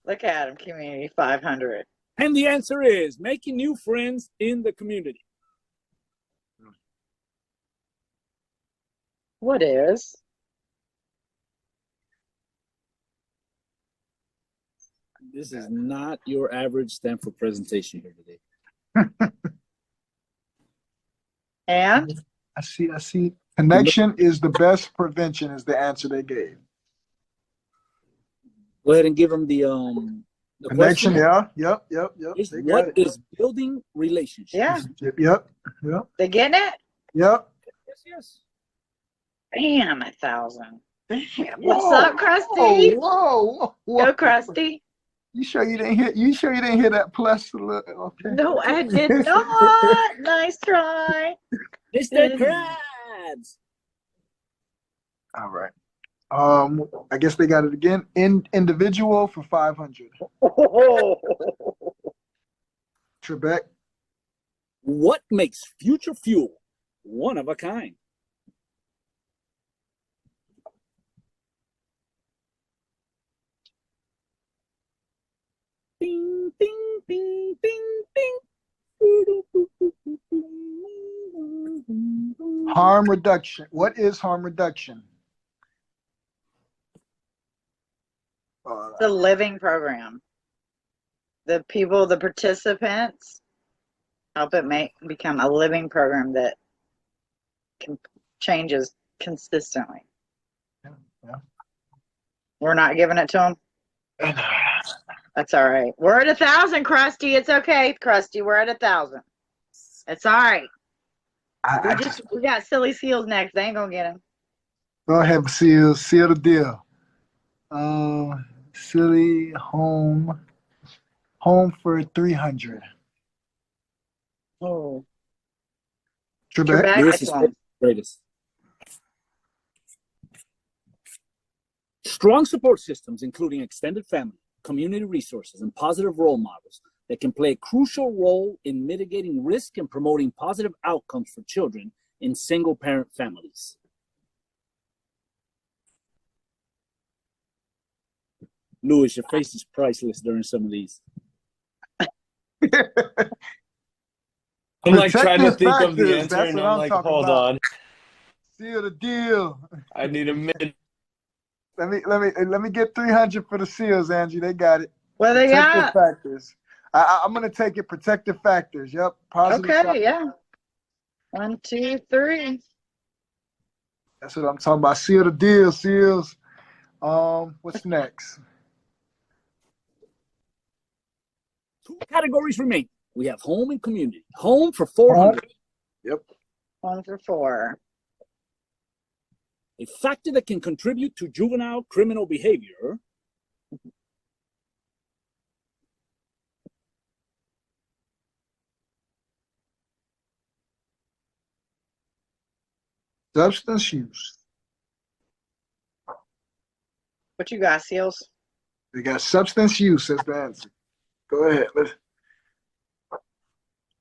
Look at him, community 500. And the answer is making new friends in the community. What is? This is not your average Stanford presentation here today. And I see. Connection is the best prevention is the answer they gave. Go ahead and give them the Connection, question. yeah. Yep. Is They got what it. is building relationships? yeah, Yep. they getting it? Yep. Yes. Bam, 1,000. Damn. Whoa, What's up, Krusty? Whoa. Go, Krusty. You sure you didn't hear that plus a little? Okay. No, I did not. Nice try. Mr. Krabs. All right. I guess they got it again. Individual for 500. Trebek. What makes future fuel one of a kind? Ding, ding, ding, ding, ding. Harm reduction. What is harm reduction? The living program. The people, the participants, help it become a living program that changes consistently. Yeah. We're not giving it to them. That's all right. We're at 1,000, Krusty. It's okay, Krusty. We're at 1,000. It's all right. We got silly seals next. They ain't gonna get him. Go ahead, seal the deal. Silly home for 300. Oh, Trebek. Trebek, Lewis is excellent. greatest. Strong support systems, including extended family, community resources, and positive role models that can play a crucial role in mitigating risk and promoting positive outcomes for children in single-parent families. Louis, your face is priceless during some of these. I'm like trying to Protective think of the factors, answer, that's and what I'm I'm like, talking hold about. on. Seal the deal. I need a minute. Let me get 300 for the seals, Angie. They got it. What they Protective got? factors. I'm gonna take it. Protective factors. Yep. Positive. Okay, yeah. 1, 2, 3. That's what I'm talking about. Seal the deal, seals. What's next? 2 categories remain. We have home and community. Home for 400. Yep. 1 for 4. A factor that can contribute to juvenile criminal behavior. Substance use. What you got, seals? They got substance use as the answer. Go ahead.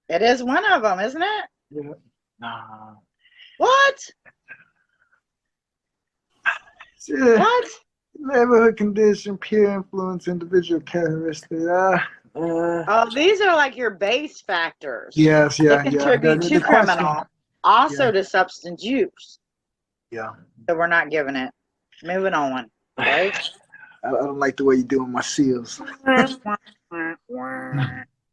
It is one of them, isn't it? Yeah. Nah. What? Yeah. What? Neighborhood condition, peer influence, individual characteristic. Oh, these are like your base factors. Yes, yeah, That contribute The to question. criminal, also Yeah. to substance use. Yeah. So we're not giving it. Moving on, right? I don't like the way you're doing my seals.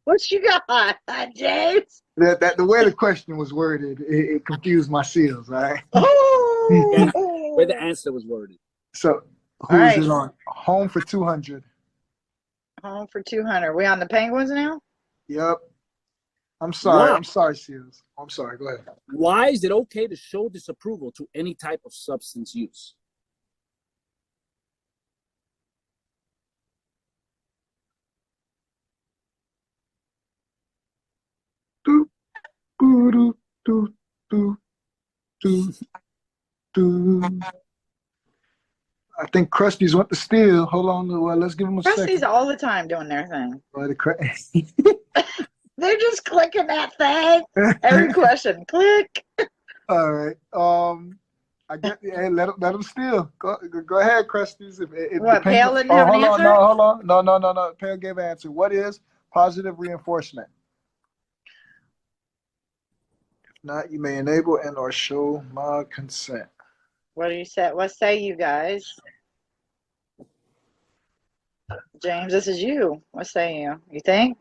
What you got, James? That the way the question was worded, it confused my seals. All right. And Oh, where the answer was worded. So who's right. it on? Home for 200. home for 200. We on the Penguins now? Yep. I'm sorry. Why? I'm sorry, seals. I'm sorry. Go ahead. Why is it okay to show disapproval to any type of substance use? Do, do, do, do, do, do. I think Krusty's went to steal. Hold on. Well, let's give him a Krusty's second. all the time doing their thing. The They're just clicking that thing. Every question, click. All right. I get. Hey, let him steal. Go ahead, Krusty's. If What, the Penguins- Pale didn't have an hold on. answer? No, hold on. No. Pale gave an answer. What is positive reinforcement? If not, you may enable and or show my consent. What do you say? What say you guys? James, this is you. What say you? You think?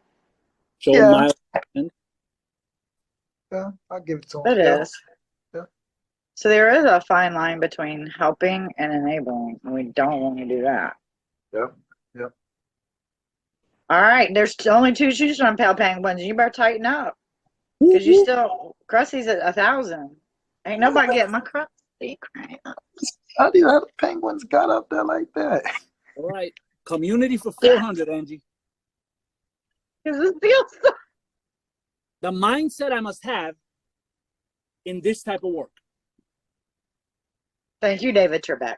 Show Yeah. my Yeah, I'll give it to him. It Yeah. is. Yeah. So there is a fine line between helping and enabling, and we don't want to do that. Yep. All right, there's only 2 shoes on Pal Penguins. You better tighten up, because you still Krusty's at 1,000. Ain't nobody getting my Krusty crap. How do you have the Penguins got up there like that? All right. Community for 400, Angie. Because it feels so. The mindset I must have in this type of work. Thank you, David Trebek.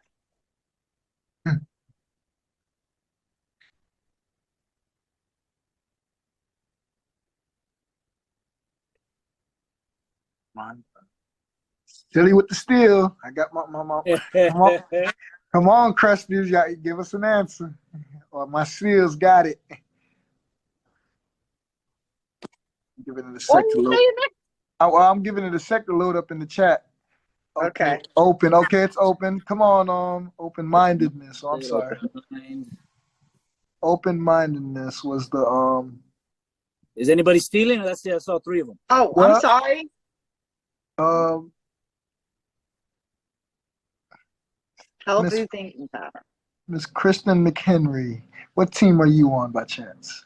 Silly with the steal. I got my Come on, Krusty, you got to give us an answer. Or my seals got it. I'm giving it a sec to load. I'm giving it a sec to load up in the chat. Okay. Open. Okay, it's open. Come on, open-mindedness. Oh, I'm sorry. Open-mindedness was the Is anybody stealing? Let's see. I saw 3 of them. Oh, Well, I'm sorry. Healthy thinking pattern. Miss Kristen McHenry. What team are you on by chance?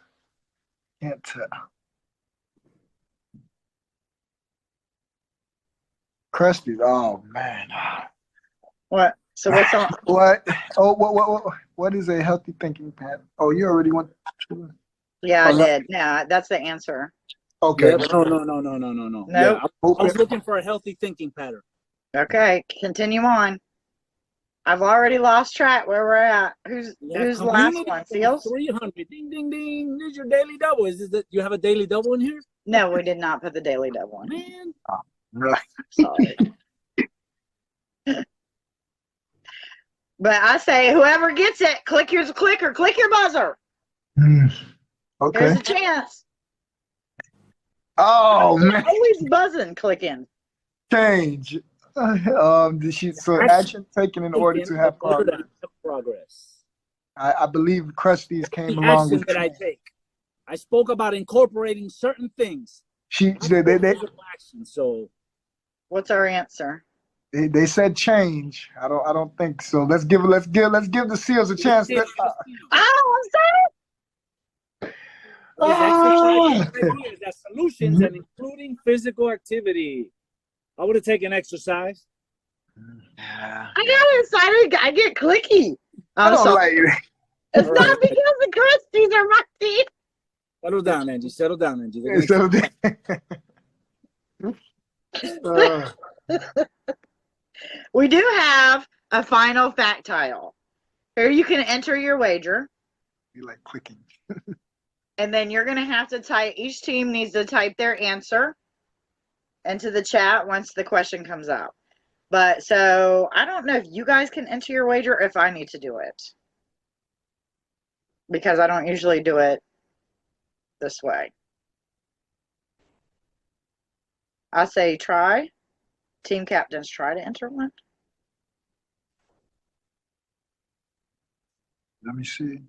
Can't tell. Krusty. Oh man. What? So what's on? What? Oh, what is a healthy thinking pattern? Oh, you already went. Yeah, I Oh, did. Yeah, that's the answer. Okay. Yep. No. Nope. Yeah, I was looking for a healthy thinking pattern. Okay, continue on. I've already lost track where we're at. Who's the last one? Seals? 300. Ding, ding, ding. There's your daily double. Is this you have a daily double in here? No, we did not put the daily double in. Man. Right. Sorry. But I say, whoever gets it, click your buzzer. Okay. There's a chance. Oh man. Always buzzing, clicking. Change. Action taken in order to have progress. I believe Krusty's came The along action with that I take. I spoke about incorporating certain things. So What's our answer? they said change. I don't think so. Let's give the seals a chance. I'm sorry. ideas as solutions and including physical activity. I would have taken exercise. Yeah. I got excited. I get clicky. I don't like it. It's not because the Christies are my team. Settle down, Angie. Settle down, Angie. We do have a final fact tile. Here you can enter your wager. You like clicking. And then you're going to have to type, each team needs to type their answer into the chat once the question comes out. But so I don't know if you guys can enter your wager or if I need to do it. Because I don't usually do it this way. I say try. Team captains try to enter one. Let me see.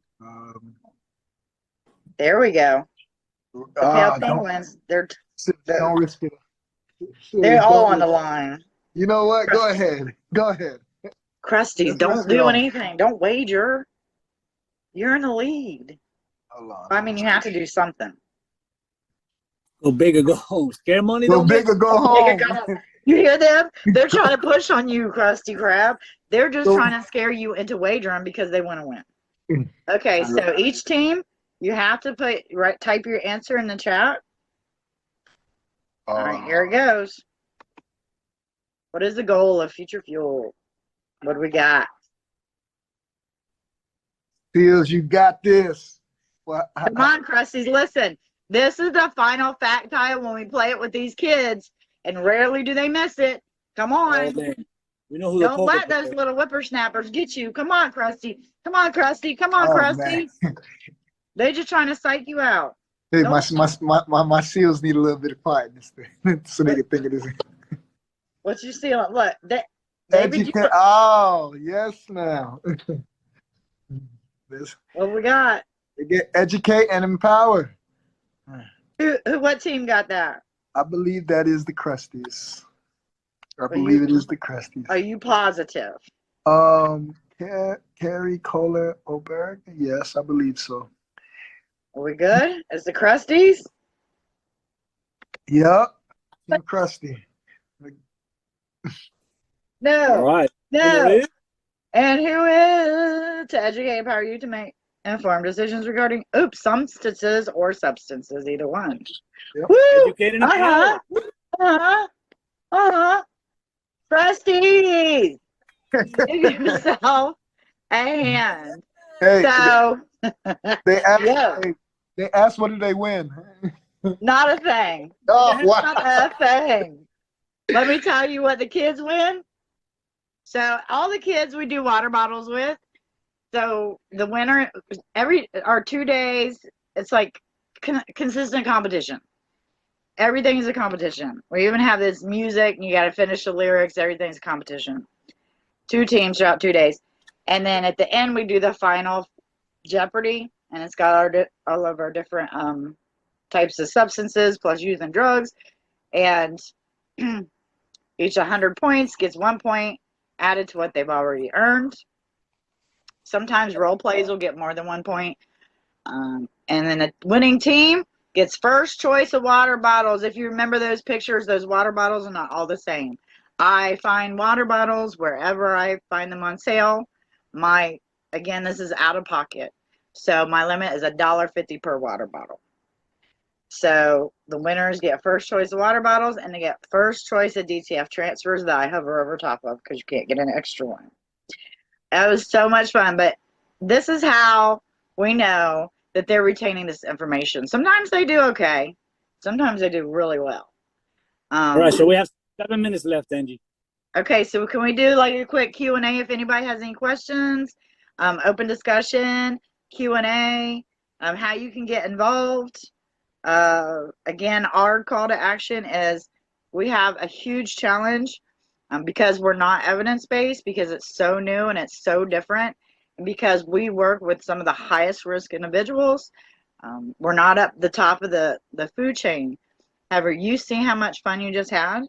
There we go. The Pale Penguins, don't risk it. They're all on the line. You know what? Go ahead. Krusty, don't do anything. Don't wager. You're in the lead. Hold on. I mean, you have to do something. Go big or go home. Scare money. Go big or go home. You hear them? They're trying to push on you, Krusty Krab. They're just trying to scare you into wagering because they want to win. Okay, so each team, you have to type your answer in the chat. All right, here it goes. What is the goal of Future Fuel? What do we got? Feels you got this. Well, come on, Krusties, listen. This is the final fact tile when we play it with these kids, and rarely do they miss it. Come on. We know who Don't let those little whippersnappers get you. Come on, Krusty. Come on, Krusty. Come on, Krusty. They're just trying to psych you out. Hey, my seals need a little bit of quietness so they can think of this. What's your seal? Look, Oh, yes, now. What we got? They get educate and empower. What team got that? I believe that is the Crusties. I Are believe you it is the Crusties. are you positive? Carrie Kohler Oberg. Yes, I believe so. Are we good? Is the Crusties? Yep. Team Krusty. All No. right. No. Who is? And who is to educate and empower you to make informed decisions regarding substances or substances, either one. Yep. Woo! Educated and Uh-huh. empowered. Uh-huh. Uh-huh. Crusties! Give yourself a hand. Hey, So, they asked. yeah, They asked, what did they win? not a thing. Oh, wow. Not a thing. Let me tell you what the kids win. So, all the kids we do water bottles with. So, the winner, our 2 days, it's like consistent competition. Everything is a competition. We even have this music, and you got to finish the lyrics. Everything's a competition. 2 teams throughout 2 days. And then at the end, we do the final Jeopardy, and it's got all of our different types of substances plus youth and drugs. And each 100 points gets 1 point added to what they've already earned. Sometimes role plays will get more than 1 point. And then the winning team gets first choice of water bottles. If you remember those pictures, those water bottles are not all the same. I find water bottles wherever I find them on sale. Again, this is out of pocket. So my limit is $1.50 per water bottle. So the winners get first choice of water bottles, and they get first choice of DTF transfers that I hover over top of because you can't get an extra one. It was so much fun, but this is how we know that they're retaining this information. Sometimes they do okay. Sometimes they do really well. All right. So we have 7 minutes left, Angie. Okay, so can we do like a quick Q&A if anybody has any questions? Open discussion, Q&A, how you can get involved. Again, our call to action is we have a huge challenge because we're not evidence-based, because it's so new and it's so different, and because we work with some of the highest risk individuals. We're not up the top of the food chain. However, you see how much fun you just had?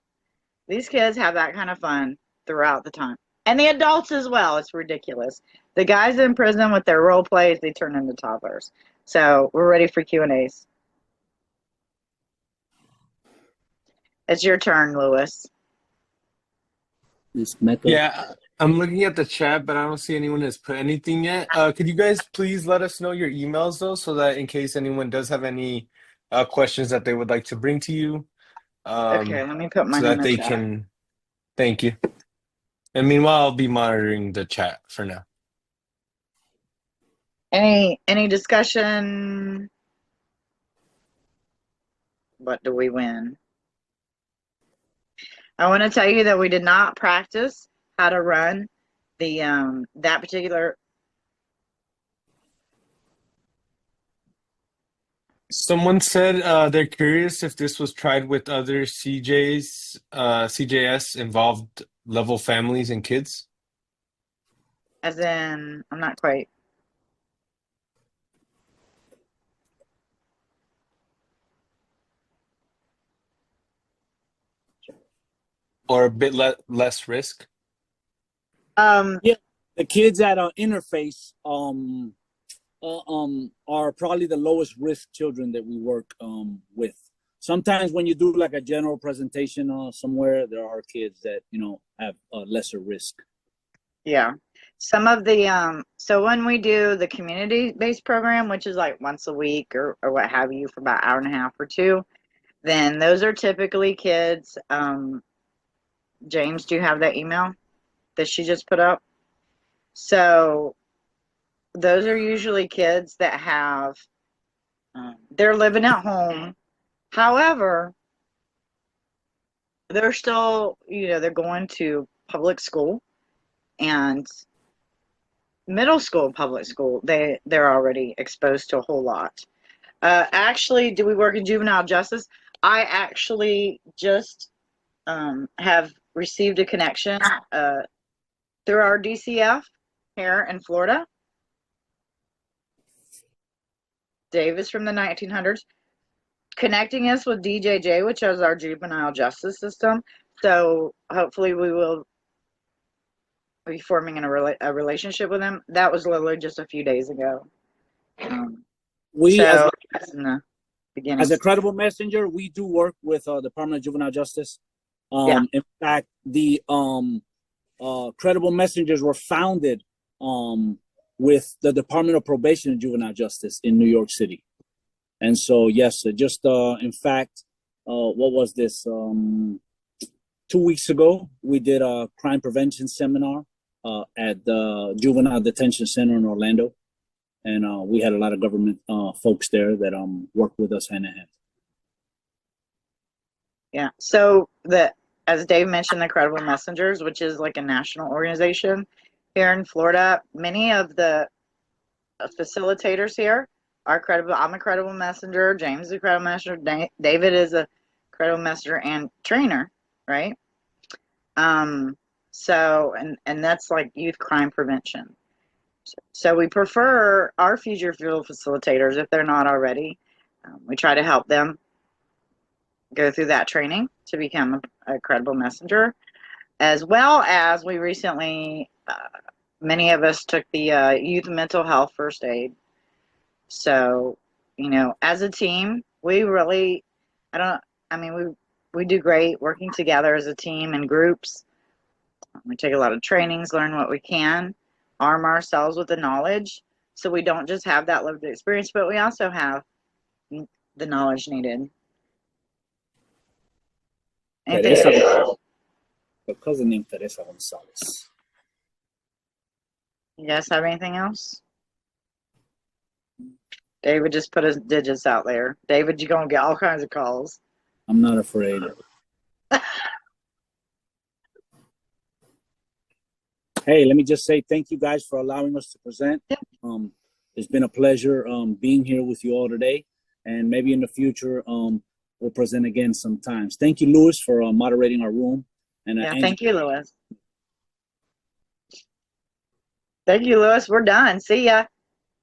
These kids have that kind of fun throughout the time. And the adults as well. It's ridiculous. The guys in prison with their role plays, they turn into toddlers. So we're ready for Q&As. It's your turn, Lewis. Yeah, I'm looking at the chat, but I don't see anyone has put anything yet. Could you guys please let us know your emails though, so that in case anyone does have any questions that they would like to bring to you, Okay, let me put so mine in that the they chat. can. Thank you. And meanwhile, I'll be monitoring the chat for now. Any discussion? What do we win? I want to tell you that we did not practice how to run the that particular. Someone said they're curious if this was tried with other CJS involved level families and kids. As in, I'm not quite. Or a bit less risk. Yeah, the kids at our interface are probably the lowest risk children that we work with. Sometimes when you do like a general presentation somewhere, there are kids that have lesser risk. Yeah, some of the so when we do the community-based program, which is like once a week or what have you for about an hour and a half or 2, then those are typically kids. James, do you have that email that she just put up? So those are usually kids that have they're living at home. However, they're still, they're going to public school and middle school, public school. They're already exposed to a whole lot. Actually, do we work in juvenile justice? I actually just have received a connection through our DCF here in Florida. Dave is from the 1900s, connecting us with DJJ, which is our juvenile justice system. So hopefully we will be forming a relationship with him. That was literally just a few days ago. We, So that's in the beginning. as a credible messenger, we do work with Department of Juvenile Justice. Yeah. In fact, the credible messengers were founded with the Department of Probation and Juvenile Justice in New York City. And so, yes, just in fact, what was this? 2 weeks ago, we did a crime prevention seminar at the Juvenile Detention Center in Orlando. And we had a lot of government folks there that worked with us hand in hand. Yeah. So as Dave mentioned, the Credible Messengers, which is like a national organization here in Florida, many of the facilitators here are credible. I'm a credible messenger. James is a credible messenger. David is a credible messenger and trainer, right? So, and that's like youth crime prevention. So we prefer our future field facilitators, if they're not already, we try to help them go through that training to become a credible messenger, as well as we recently, many of us took the youth mental health first aid. So, you know, as a team, we really, we do great working together as a team in groups. We take a lot of trainings, learn what we can, arm ourselves with the knowledge, so we don't just have that lived experience, but we also have the knowledge needed. Teresa, her cousin named Teresa Gonzalez. You guys have anything else? David just put his digits out there. David, you're going to get all kinds of calls. I'm not afraid. Hey, let me just say thank you guys for allowing us to present. It's been a pleasure being here with you all today. And maybe in the future, we'll present again sometimes. Thank you, Louis, for moderating our room. And yeah, thank you, Louis. Thank you, Louis. We're done. See ya.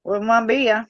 Wouldn't want to be ya.